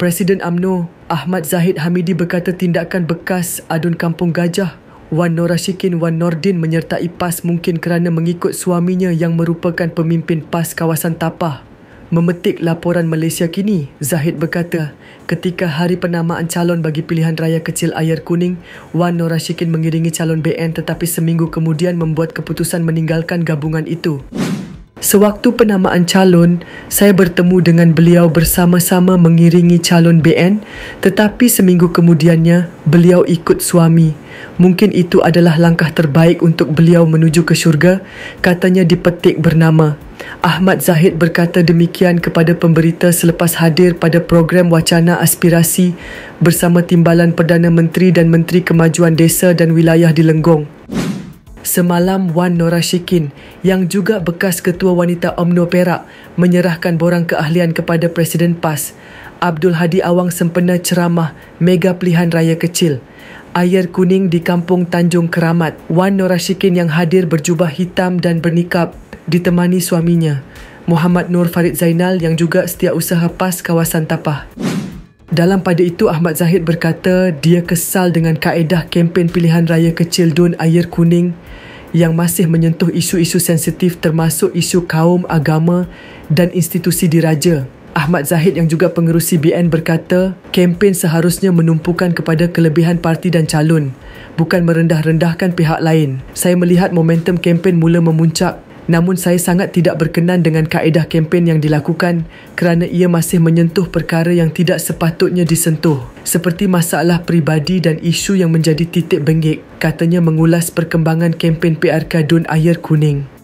Presiden UMNO Ahmad Zahid Hamidi berkata tindakan bekas adun Kampung Gajah Wan Norashikin Wan Nordin menyertai PAS mungkin kerana mengikut suaminya yang merupakan pemimpin PAS kawasan Tapah. Memetik laporan Malaysia Kini, Zahid berkata, ketika hari penamaan calon bagi pilihan raya kecil Ayer Kuning, Wan Norashikin mengiringi calon BN tetapi seminggu kemudian membuat keputusan meninggalkan gabungan itu. Sewaktu penamaan calon, saya bertemu dengan beliau bersama-sama mengiringi calon BN, tetapi seminggu kemudiannya, beliau ikut suami. Mungkin itu adalah langkah terbaik untuk beliau menuju ke syurga, katanya di petik bernama. Ahmad Zahid berkata demikian kepada pemberita selepas hadir pada program Wacana Aspirasi bersama Timbalan Perdana Menteri dan Menteri Kemajuan Desa dan Wilayah di Lenggong. Semalam, Wan Norashikin, yang juga bekas Ketua Wanita UMNO Perak, menyerahkan borang keahlian kepada Presiden PAS. Abdul Hadi Awang sempena ceramah Mega Pilihan Raya Kecil Ayer Kuning di Kampung Tanjung Keramat. Wan Norashikin yang hadir berjubah hitam dan bernikab ditemani suaminya, Muhammad Nur Farid Zainal yang juga setiausaha PAS kawasan Tapah. Dalam pada itu, Ahmad Zahid berkata dia kesal dengan kaedah kempen pilihan raya kecil DUN Ayer Kuning yang masih menyentuh isu-isu sensitif termasuk isu kaum, agama dan institusi diraja. Ahmad Zahid yang juga pengerusi BN berkata, kempen seharusnya menumpukan kepada kelebihan parti dan calon, bukan merendah-rendahkan pihak lain. Saya melihat momentum kempen mula memuncak, namun saya sangat tidak berkenan dengan kaedah kempen yang dilakukan kerana ia masih menyentuh perkara yang tidak sepatutnya disentuh, seperti masalah peribadi dan isu yang menjadi titik bengek, katanya mengulas perkembangan kempen PRK DUN Ayer Kuning.